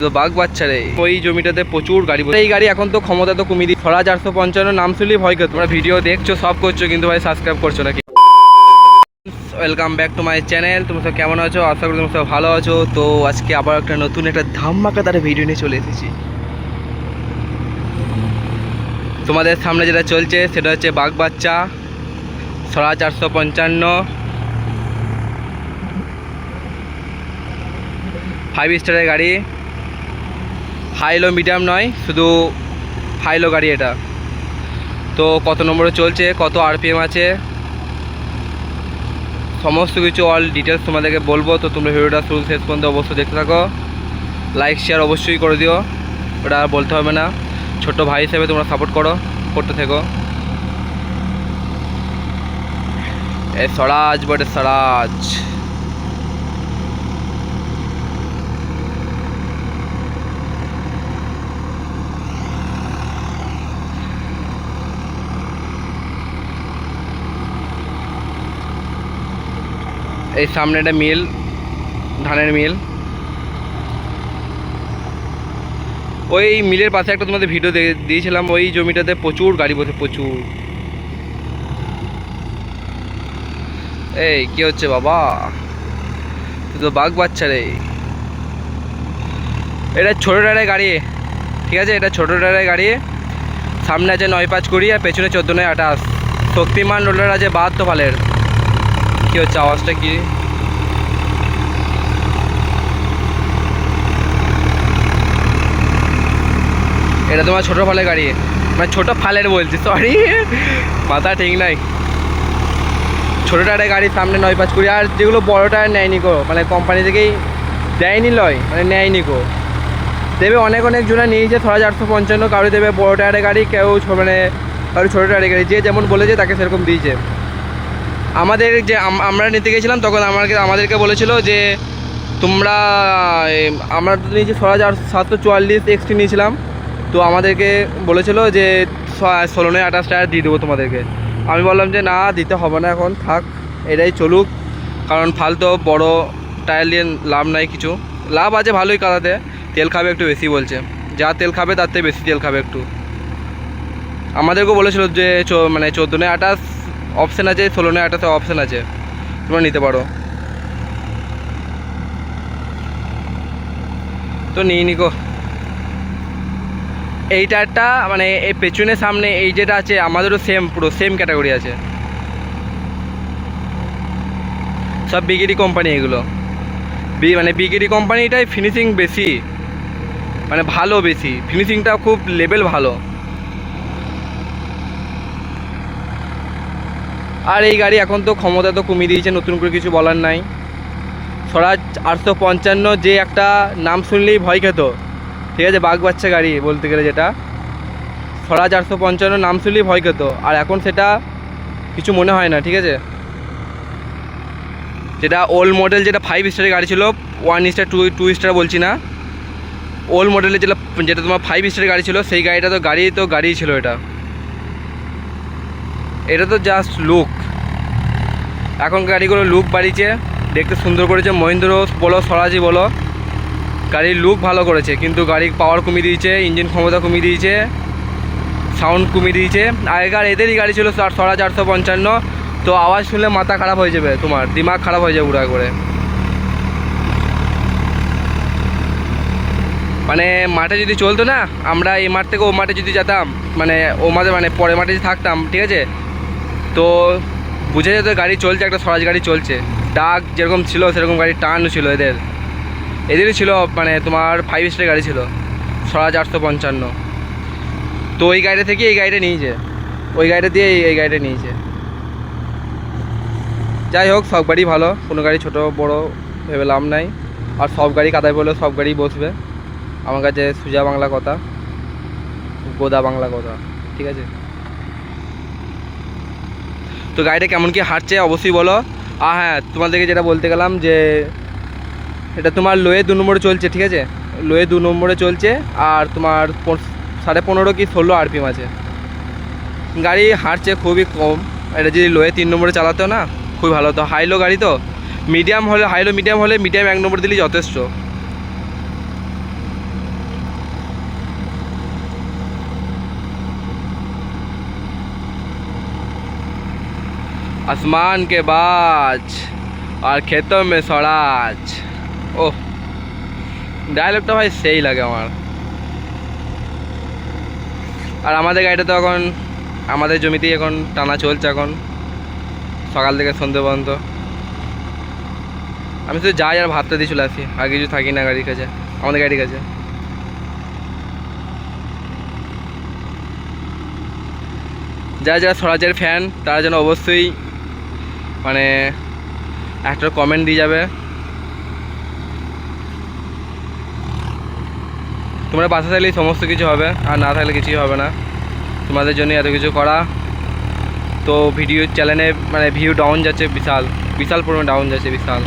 তো বাঘ বাচ্চা রে ওই জমিটাতে প্রচুর গাড়ি, এই গাড়ি এখন তো ক্ষমতা তো কমিয়ে দিই। 455 নাম শুনলেই ভয় করে। তোমরা ভিডিও দেখছো সব করছো কিন্তু ভাই সাবস্ক্রাইব করছো নাকি। Welcome back to my channel. তোমরা সব কেমন আছো? আশা করি তোমরা সব ভালো আছো। তো আজকে আবার একটা নতুন একটা ধামাকাদার ভিডিও নিয়ে চলে এসেছি। তোমাদের সামনে যেটা চলছে সেটা হচ্ছে বাঘ বাচ্চা 455 5 স্টারের গাড়ি। হাইলো মিডিয়াম নয়, শুধু হাইলো গাড়ি এটা। তো কত নম্বরে চলছে, কত আরপিএম আছে, সমস্ত কিছু অল ডিটেলস তোমাদেরকে বলবো। তো তোমরা ভিডিওটা শুরু শেষ পর্যন্ত অবশ্যই দেখতে থাকো। লাইক শেয়ার অবশ্যই করে দিও, ওটা আর বলতে হবে না। ছোটো ভাই হিসেবে তোমরা সাপোর্ট করতে থেকো। এ স্বরাজ বটে স্বরাজ। এই সামনে একটা মিল, ধানের মিল। ওই মিলের পাশে একটা তোমাদের ভিডিও দিয়েছিলাম, ওই জমিটাতে প্রচুর গাড়ি বসে, প্রচুর। এই কি হচ্ছে বাবা? তো বাঘ বাচ্চা রে। এটা ছোটো টায়ারের গাড়ি, ঠিক আছে? এটা ছোটো টায়ারের গাড়ি। সামনে আছে 9-5-20 আর পেছনে 14-28। শক্তিমান রোলার আছে 72 ফালের। কি হচ্ছে আওয়াজটা? কি এটা তোমার ছোটো ফালের গাড়ি, মানে ছোটো ফালের বলছি, সরি মাথা ঠিক নাই। ছোটো টায়ারের গাড়ি, সামনে 9-5-20। আর যেগুলো বড়ো টায়ার নেয়নি গো, মানে কোম্পানি থেকেই দেয়নি, মানে নেয়নি গো। দেবে অনেক জনা নিয়েছে 455, কারো দেবে বড়ো টায়ারের গাড়ি, কেউ মানে কারো ছোটো টায়ারের গাড়ি। যে যেমন বলেছে তাকে সেরকম দিয়েছে। আমাদের যে আমরা নিতে গেছিলাম তখন আমাদেরকে বলেছিল যে তোমরা, আমরা নিয়েছি 4,744 এক্সটি নিয়েছিলাম। তো আমাদেরকে বলেছিল যে 16-28 টায়ার দিয়ে দেবো তোমাদেরকে। আমি বললাম যে না, দিতে হবে না, এখন থাক, এটাই চলুক। কারণ ফালতু বড় টায়ার নিয়ে লাভ নাই কিছু। লাভ আছে ভালোই, কাদাতে তেল খাবে একটু বেশি বলছে। যা তেল খাবে তার থেকে বেশি তেল খাবে একটু। আমাদেরকেও বলেছিল যে মানে 14-28 অপশান আছে, 16-28 অপশান আছে, তোমরা নিতে পারো। তো নিয়ে নিকো। এই টায়ারটা মানে এই পেছনের সামনে এই যেটা আছে আমাদেরও সেম, পুরো সেম ক্যাটাগরি আছে। সব বিগেরি কোম্পানি এগুলো। মানে বিগেরি কোম্পানিটাই ফিনিশিং বেশি, মানে ভালো, বেশি ফিনিশিংটা, খুব লেভেল ভালো। আর এই গাড়ি এখন তো ক্ষমতা তো কমিয়ে দিয়েছে, নতুন করে কিছু বলার নাই। স্বরাজ 855 যে একটা নাম শুনলেই ভয় খেত, ঠিক আছে? বাঘ বাচ্চা গাড়ি বলতে গেলে, যেটা স্বরাজ 855 নাম শুনলেই ভয় খেত, আর এখন সেটা কিছু মনে হয় না, ঠিক আছে? যেটা ওল্ড মডেল, যেটা 5 স্টারের গাড়ি ছিল, 1 স্টার 2 স্টার বলছি না, ওল্ড মডেলের যেটা তোমার 5 স্টারের গাড়ি ছিল, সেই গাড়িটা তো গাড়ি ছিল। এটা তো জাস্ট লুক। এখন গাড়িগুলো লুক বাড়িয়েছে, দেখতে সুন্দর করেছে। মহিন্দ্র বলো, স্বরাজই বলো, গাড়ির লুক ভালো করেছে, কিন্তু গাড়ির পাওয়ার কমিয়ে দিয়েছে, ইঞ্জিন ক্ষমতা কমিয়ে দিয়েছে, সাউন্ড কমিয়ে দিয়েছে। আগেকার এদেরই গাড়ি ছিল স্বরাজ 855। তো আওয়াজ শুনলে মাথা খারাপ হয়ে যাবে, তোমার দিমাগ খারাপ হয়ে যাবে পুরো করে। মানে মাঠে যদি চলতো না, আমরা এই মাঠ থেকে ও মাঠে যদি যেতাম, মানে ও মাঠে মানে পরের মাঠে যদি থাকতাম, ঠিক আছে, তো বুঝে যেত গাড়ি চলছে, একটা স্বরাজ গাড়ি চলছে। ডাক যেরকম ছিল সেরকম গাড়ি টানও ছিল এদেরই ছিল, মানে তোমার 5 স্টার গাড়ি ছিল স্বরাজ 855। তো ওই গাড়িটা থেকে এই গাড়িটা নিয়েছে, ওই গাড়িটা দিয়ে এই গাড়িটা নিয়েছে। যাই হোক, সব গাড়ি ভালো, কোনো গাড়ি ছোটো বড়ো ভেবে লাভ নাই। আর সব গাড়ি কাদায় বললে সব গাড়ি বসবে, আমার কাছে সোজা বাংলা কথা, গোদা বাংলা কথা, ঠিক আছে? তো গাড়িটা কেমন কি হাঁটছে অবশ্যই বলো। আর হ্যাঁ, তোমাদেরকে যেটা বলতে গেলাম, যে এটা তোমার লোয়ে 2 নম্বরে চলছে, ঠিক আছে? লোয়ে 2 নম্বরে চলছে, আর তোমার 15.5 কি 16 আরপিএম আছে। গাড়ি হাঁটছে খুবই কম। এটা যদি লোয়ে 3 নম্বরে চালাতো না, খুবই ভালো হতো। হাইলো গাড়ি তো, মিডিয়াম হলে, হাইলো মিডিয়াম হলে, মিডিয়াম 1 নম্বর দিলেই যথেষ্ট। आसमान के बाज और खेतों में स्वराज। ओह ডায়লগটা ভাই সেই লাগে আমার। আর আমাদের গাড়িটা তো এখন আমাদের জমিতেই এখন টানা চলছে, এখন সকাল থেকে সন্ধ্যে পর্যন্ত। আমি শুধু যাই আর ভাতটা দিয়ে চলে আসি, আর কিছু থাকি না গাড়ির কাছে, আমাদের গাড়ির কাছে। যারা যারা স্বরাজের ফ্যান তারা যেন অবশ্যই মানে একটা কমেন্ট দিয়ে যাবে। তোমরা পাশে থাকলেই সমস্ত কিছু হবে, আর না থাকলে কিছুই হবে না। তোমাদের জন্য এত কিছু করা। তো ভিডিও চ্যানেলে মানে ভিউ ডাউন যাচ্ছে, বিশাল বিশাল পরিমাণ ডাউন যাচ্ছে, বিশাল।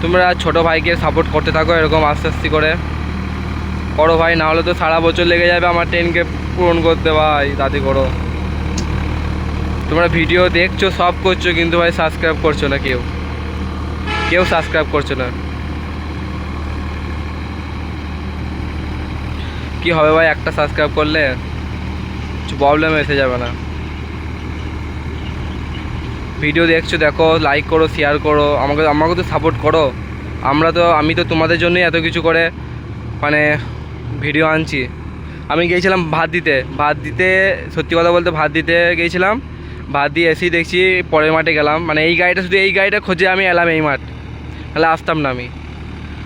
তোমরা ছোটো ভাইকে সাপোর্ট করতে থাকো এরকম আস্তে আস্তে করে করো ভাই, না হলে তো সারা বছর লেগে যাবে আমার 10K পূরণ করতে। ভাই তাতে করো। তোমরা ভিডিও দেখছো সব করছো, কিন্তু ভাই সাবস্ক্রাইব করছো না, কেউ সাবস্ক্রাইব করছো না। কি হবে ভাই, একটা সাবস্ক্রাইব করলে কিছু প্রবলেম এসে যাবে না। ভিডিও দেখছো দেখো, লাইক করো, শেয়ার করো, আমাকে তো সাপোর্ট করো। আমি তো তোমাদের জন্যই এত কিছু করে মানে ভিডিও আনছি। আমি গিয়েছিলাম ভাত দিতে, সত্যি কথা বলতে ভাত দিতে গিয়েছিলাম। ভাত দিয়ে এসেই দেখছি পরের মাঠে গেলাম, মানে এই গাড়িটা খোঁজে আমি এলাম এই মাঠ, তাহলে আসতাম না আমি,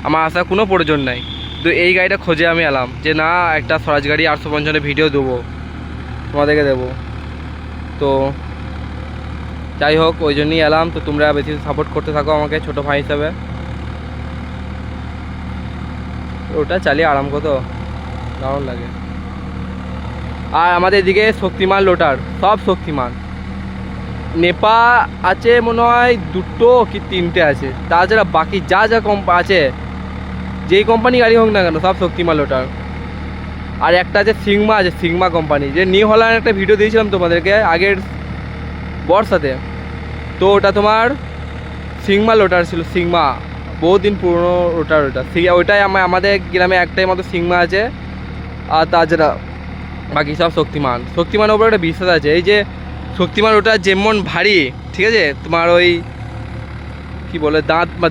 আমার আসার কোনো প্রয়োজন নাই। তো এই গাড়িটা খোঁজে আমি এলাম যে না একটা স্বরাজ গাড়ি 855 ভিডিও দেবো, তোমাদেরকে দেবো। তো যাই হোক, ওই জন্যই এলাম। তো তোমরা বেশি সাপোর্ট করতে থাকো আমাকে ছোটো ভাই হিসাবে। ওটা চালিয়ে আরাম কত দারুণ লাগে। আর আমাদের এদিকে শক্তিমান লোটার, সব শক্তিমান। নেপা আছে মনে হয় 2টো কি 3টে আছে, তাছাড়া বাকি যা আছে, যেই কোম্পানি গাড়ি হোক না কেন সব শক্তিমান লোটার। আর একটা আছে সিগমা কোম্পানি, যে নিউ হল্যান্ড একটা ভিডিও দিয়েছিলাম তোমাদেরকে আগের বর্ষাতে। তো ওটা তোমার সিগমা লোটার ছিল, সিগমা বহুদিন পুরনো লোটার। ওইটাই আমাদের গ্রামে একটাই মতো সিগমা আছে। আর তাছাড়া বাকি সব শক্তিমানের উপরে একটা বিশ্বাস আছে। এই যে শক্তিমান ওটা যেমন ভারী, ঠিক আছে, তোমার ওই কী বলে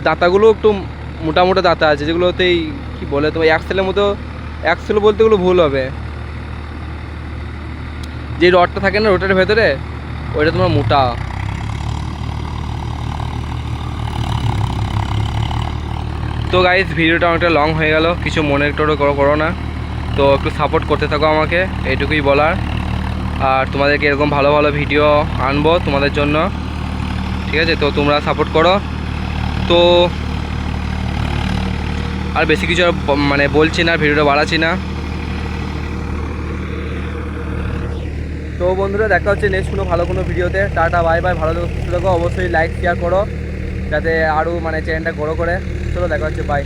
দাঁতাগুলো একটু মোটা দাঁতা আছে, যেগুলোতেই কী বলে তোমার অ্যাক্সেল বলতে গেলে ভুল হবে। যে রডটা থাকে না রোটারের ভেতরে, ওইটা তোমার মোটা। তো গাইস ভিডিওটা অনেকটা লং হয়ে গেল, কিছু মনে একটু করো না। তো একটু সাপোর্ট করতে থাকো আমাকে, এইটুকুই বলার। আর তোমাদেরকে এরকম ভালো ভালো ভিডিও আনবো তোমাদের জন্য, ঠিক আছে। তো তোমরা সাপোর্ট করো। তো আর বেশি কিছু মানে বলছি না, ভিডিওটা বাড়াচ্ছি না। তো বন্ধুরা দেখা হচ্ছে নেক্সট ভালো কোনো ভিডিওতে। টাটা বাই বাই, ভালো থাকো, অবশ্যই লাইক শেয়ার করো যাতে আরও মানে চ্যানেলটা গ্রো করে। চলো দেখা হচ্ছে, বাই।